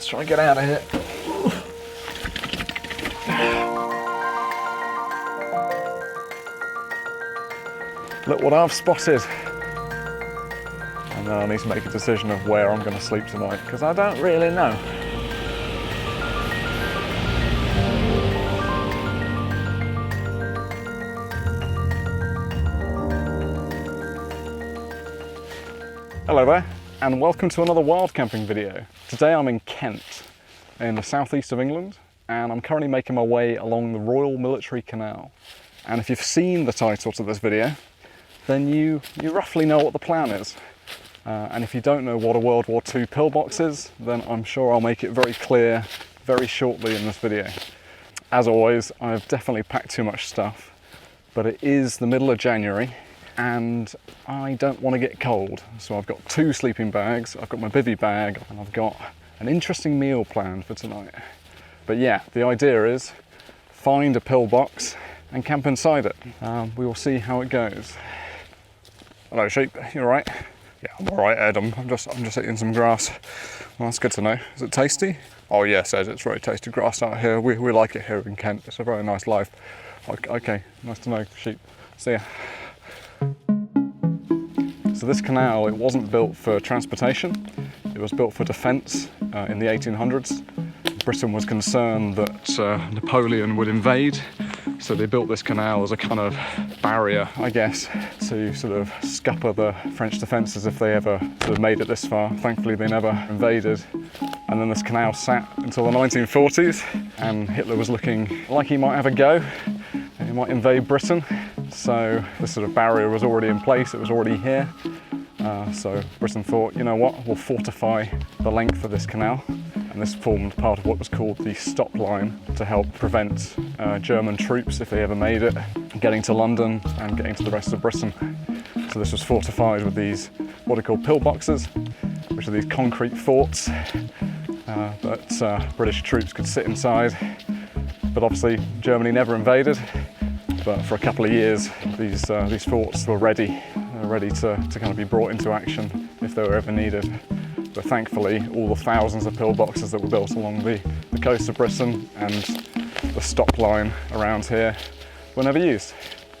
Let's try and get out of here. Look what I've spotted. And then I need to make a decision of where I'm going to sleep tonight, because I don't really know. Hello there, and welcome to another wild camping video. Today I'm in Kent, in the southeast of England, and I'm currently making my way along the Royal Military Canal. And if you've seen the title to this video, then you roughly know what the plan is. And if you don't know what a World War II pillbox is, then I'm sure I'll make it very clear very shortly in this video. As always, I've definitely packed too much stuff, but it is the middle of January, and I don't want to get cold. So I've got 2 sleeping bags, I've got my bivvy bag, and I've got an interesting meal planned for tonight. But yeah, the idea is find a pillbox and camp inside it. We will see how it goes. Hello sheep, you alright? Yeah, I'm alright Ed, I'm just eating some grass. Well, that's good to know. Is it tasty? Oh yes Ed, it's very tasty grass out here. We like it here in Kent. It's a very nice life. Okay, nice to know sheep. See ya. So this canal, it wasn't built for transportation, it was built for defence in the 1800s. Britain was concerned that Napoleon would invade, so they built this canal as a kind of barrier, I guess, to sort of scupper the French defences if they ever sort of made it this far. Thankfully they never invaded. And then this canal sat until the 1940s, and Hitler was looking like he might have a go, and he might invade Britain. So this sort of barrier was already in place, it was already here. So Britain thought, you know what, we'll fortify the length of this canal. And this formed part of what was called the stop line to help prevent German troops, if they ever made it, getting to London and getting to the rest of Britain. So this was fortified with these, what are called pillboxes, which are these concrete forts that British troops could sit inside. But obviously Germany never invaded. But for a couple of years, these forts were ready to kind of be brought into action if they were ever needed. But thankfully, all the thousands of pillboxes that were built along the coast of Britain and the stop line around here were never used.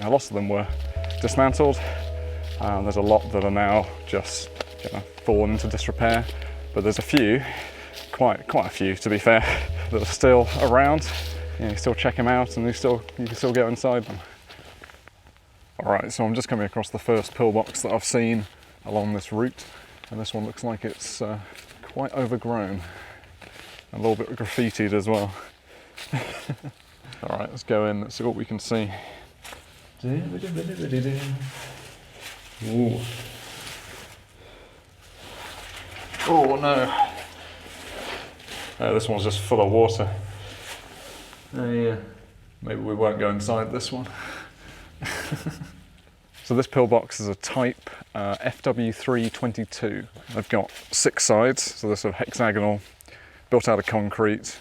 Now, lots of them were dismantled. There's a lot that are now just fallen into disrepair. But there's a few, quite a few to be fair, that are still around. You can still check them out, and you can still go inside them. All right, so I'm just coming across the first pillbox that I've seen along this route, and this one looks like it's quite overgrown, a little bit graffitied as well. All right, let's go in. Let's see what we can see. Ooh. Oh no! This one's just full of water. Oh yeah. Maybe we won't go inside this one. So this pillbox is a type FW322. They've got 6 sides, so they're sort of hexagonal, built out of concrete,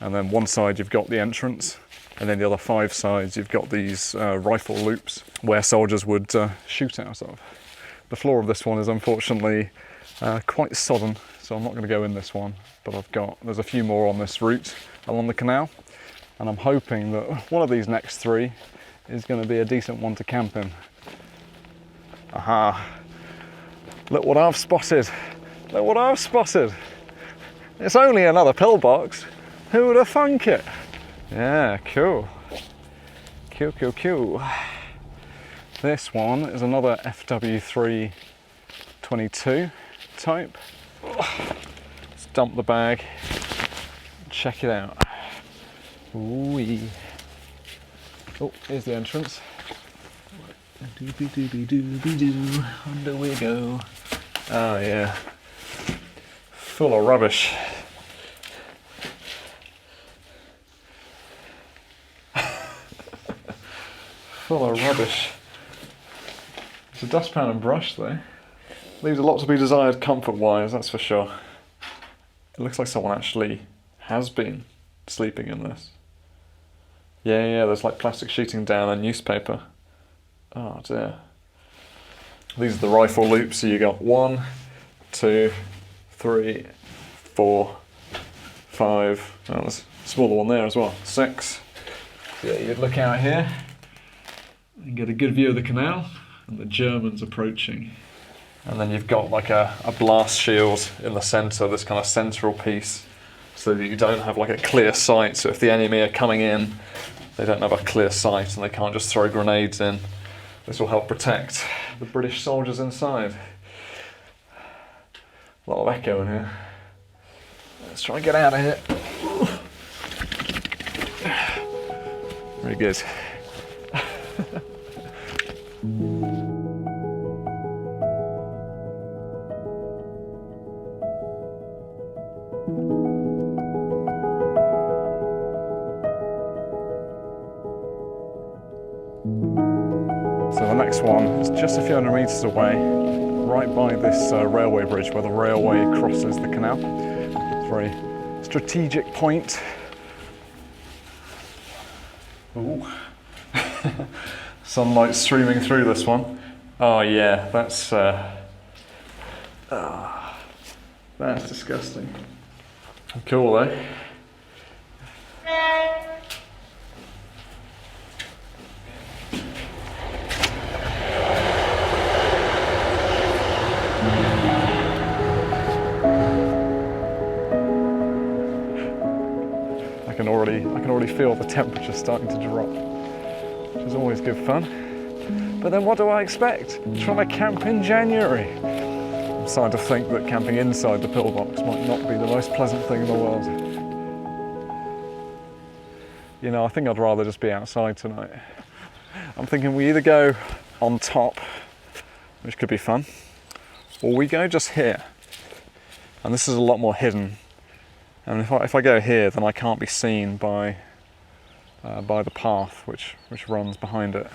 and then one side you've got the entrance, and then the other 5 sides you've got these rifle loops where soldiers would shoot out of. The floor of this one is unfortunately quite sodden, so I'm not going to go in this one, but there's a few more on this route along the canal. And I'm hoping that one of these next 3 is going to be a decent one to camp in. Aha! Look what I've spotted! Look what I've spotted! It's only another pillbox. Who would have thunk it? Yeah, cool. Cool. This one is another FW322 type. Let's dump the bag. Check it out. Ooh-wee. Oh, here's the entrance. Under we go. Oh yeah. Full of rubbish. Full of rubbish. It's a dustpan and brush though. Leaves a lot to be desired comfort-wise, that's for sure. It looks like someone actually has been sleeping in this. Yeah, there's like plastic sheeting down and newspaper. Oh dear. These are the rifle loops, so you got 1, 2, 3, 4, 5, oh, there's a smaller one there as well, 6. Yeah, you'd look out here and get a good view of the canal and the Germans approaching. And then you've got like a blast shield in the centre, this kind of central piece, so that you don't have like a clear sight. So if the enemy are coming in, they don't have a clear sight and they can't just throw grenades in. This will help protect the British soldiers inside. A lot of echo in here. Let's try and get out of here. Very good. So the next one is just a few hundred metres away, right by this railway bridge where the railway crosses the canal. It's a very strategic point. Ooh. Sunlight streaming through this one. Oh yeah, that's disgusting. Cool though. I can already feel the temperature starting to drop, which is always good fun. But then what do I expect? Trying to camp in January. I'm starting to think that camping inside the pillbox might not be the most pleasant thing in the world. You know, I think I'd rather just be outside tonight. I'm thinking we either go on top, which could be fun, or we go just here. And this is a lot more hidden. And if I go here, then I can't be seen by the path which runs behind it.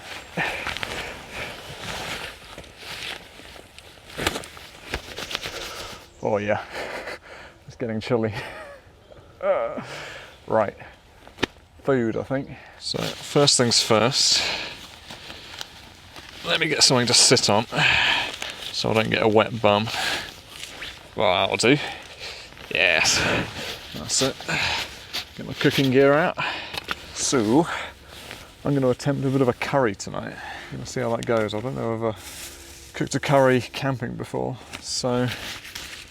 Oh yeah, it's getting chilly. Right, food I think. So first things first, let me get something to sit on so I don't get a wet bum. Well, that'll do. Yes. That's it. Get my cooking gear out. So, I'm going to attempt a bit of a curry tonight. I'm going to see how that goes. I don't know if I've cooked a curry camping before, so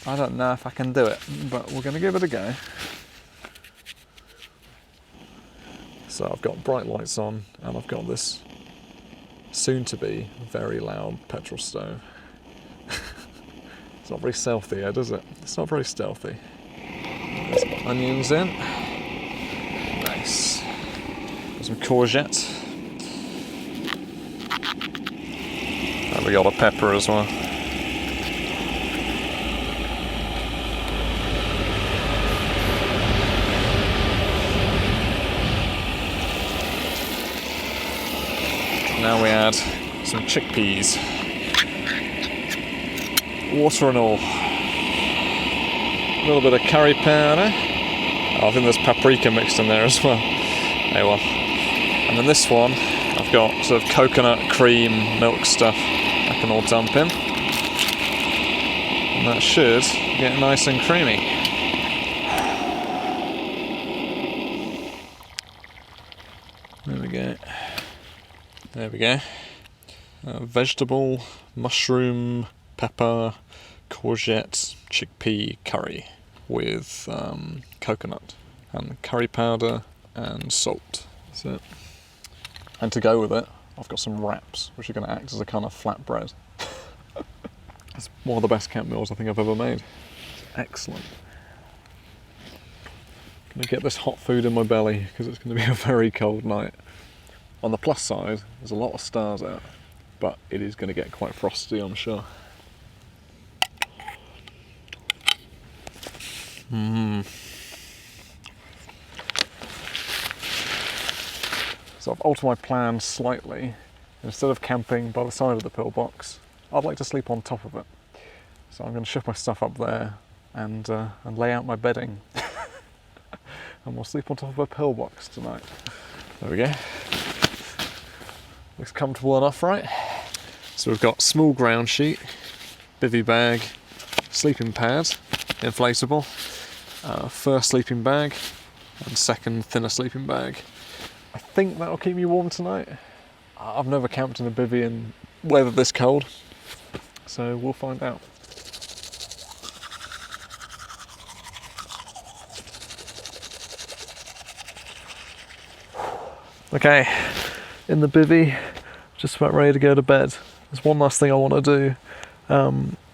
I don't know if I can do it, but we're going to give it a go. So I've got bright lights on, and I've got this soon-to-be very loud petrol stove. It's not very stealthy, does it? It's not very stealthy. There's some onions in. Nice. Got some courgette. And we got a pepper as well. Now we add some chickpeas. Water and all. A little bit of curry powder. Oh, I think there's paprika mixed in there as well. Oh well. And then this one, I've got sort of coconut cream milk stuff I can all dump in. And that should get nice and creamy. There we go. There we go. Vegetable, mushroom, pepper, courgette, chickpea curry with coconut and curry powder and salt. That's it. And to go with it, I've got some wraps, which are going to act as a kind of flatbread. It's one of the best camp meals I think I've ever made. It's excellent. Going to get this hot food in my belly because it's going to be a very cold night. On the plus side, there's a lot of stars out, but it is going to get quite frosty, I'm sure. So I've altered my plan slightly. Instead of camping by the side of the pillbox, I'd like to sleep on top of it. So I'm going to shift my stuff up there and lay out my bedding. And we'll sleep on top of a pillbox tonight. There we go. Looks comfortable enough, right? So we've got small ground sheet, bivvy bag, sleeping pad, inflatable, First sleeping bag and second thinner sleeping bag. I think that'll keep me warm tonight. I've never camped in a bivvy in weather this cold, so we'll find out. Okay, in the bivvy, just about ready to go to bed. There's one last thing I want to do.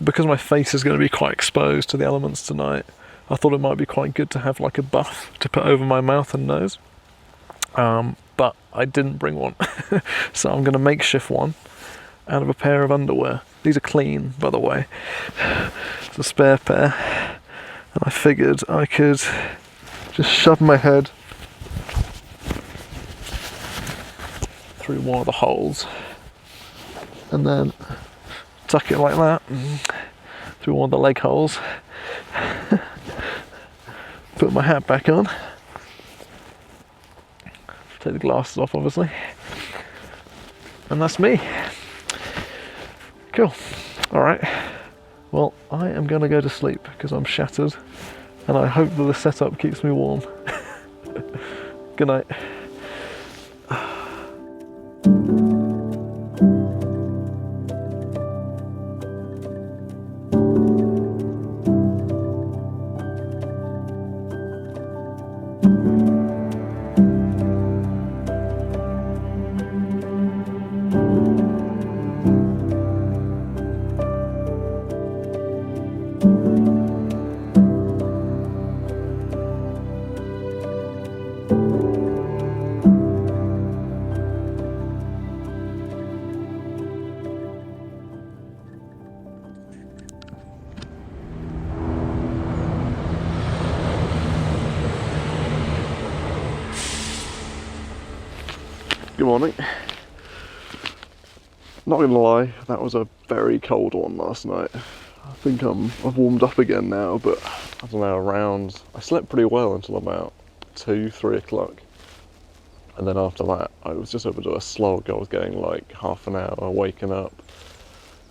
Because my face is going to be quite exposed to the elements tonight, I thought it might be quite good to have like a buff to put over my mouth and nose. But I didn't bring one. So I'm going to makeshift one out of a pair of underwear. These are clean, by the way. It's a spare pair. And I figured I could just shove my head through one of the holes and then tuck it like that through one of the leg holes. Put my hat back on. Take the glasses off, obviously. And that's me. Cool. Alright. Well, I am going to go to sleep because I'm shattered. And I hope that the setup keeps me warm. Good night. Good morning. Not gonna lie, that was a very cold one last night. I think I've warmed up again now, but I don't know, I slept pretty well until about 2-3 o'clock. And then after that, I was just able to do a slog. I was getting like half an hour waking up,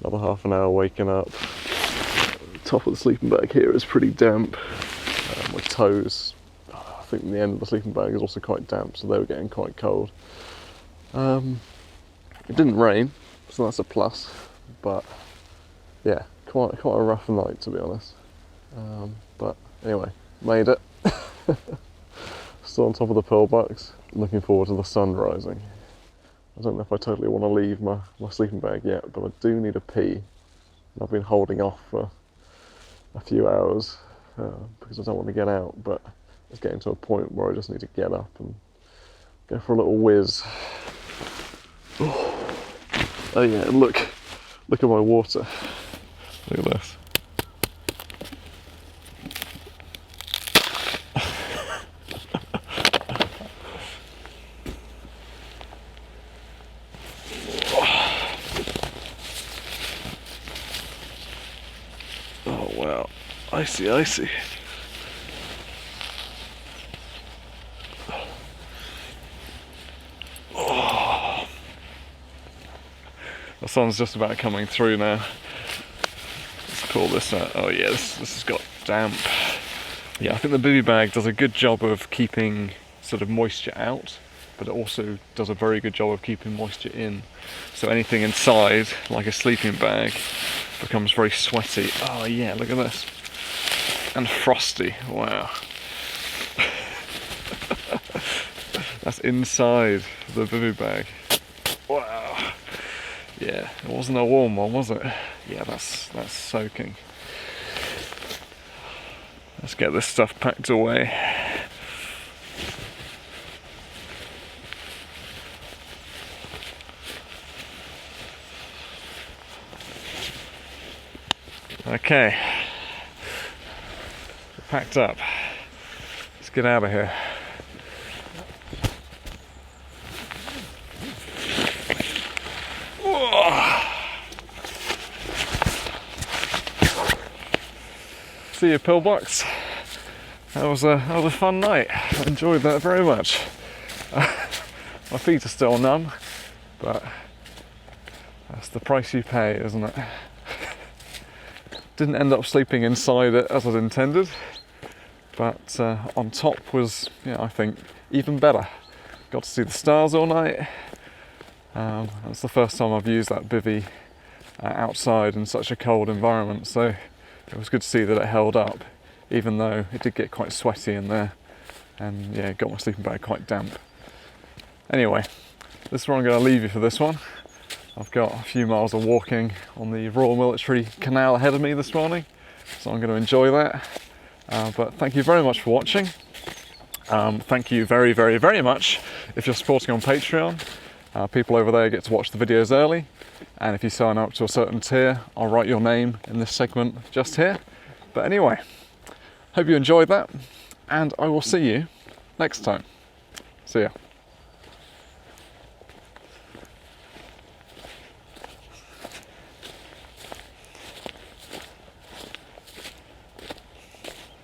another half an hour waking up. The top of the sleeping bag here is pretty damp. My toes, I think the end of the sleeping bag is also quite damp, so they were getting quite cold. It didn't rain, so that's a plus, but yeah, quite a rough night, to be honest. But anyway, made it. Still on top of the Pillbox, looking forward to the sun rising. I don't know if I totally want to leave my sleeping bag yet, but I do need a pee. I've been holding off for a few hours because I don't want to get out, but it's getting to a point where I just need to get up and go for a little whiz. Oh yeah, look at my water. Look at this. Oh wow, icy. The sun's just about coming through now. Let's call this oh yeah, this has got damp. Yeah, I think the bivvy bag does a good job of keeping sort of moisture out, but it also does a very good job of keeping moisture in. So anything inside, like a sleeping bag, becomes very sweaty. Oh yeah, look at this. And frosty, wow. That's inside the bivvy bag. Wow. Yeah, it wasn't a warm one, was it? Yeah, that's soaking. Let's get this stuff packed away. Okay, packed up. Let's get out of here. See you, Pillbox. That was a fun night. I enjoyed that very much. My feet are still numb, but that's the price you pay, isn't it? Didn't end up sleeping inside it as I'd intended, but on top was, I think, even better. Got to see the stars all night. That's the first time I've used that bivvy outside in such a cold environment, so it was good to see that it held up, even though it did get quite sweaty in there, and yeah, it got my sleeping bag quite damp. Anyway, this is where I'm going to leave you for this one. I've got a few miles of walking on the Royal Military Canal ahead of me this morning, so I'm going to enjoy that. But thank you very much for watching. Thank you very, very, very much if you're supporting on Patreon. People over there get to watch the videos early, and if you sign up to a certain tier, I'll write your name in this segment just here. But anyway, hope you enjoyed that, and I will see you next time. See ya.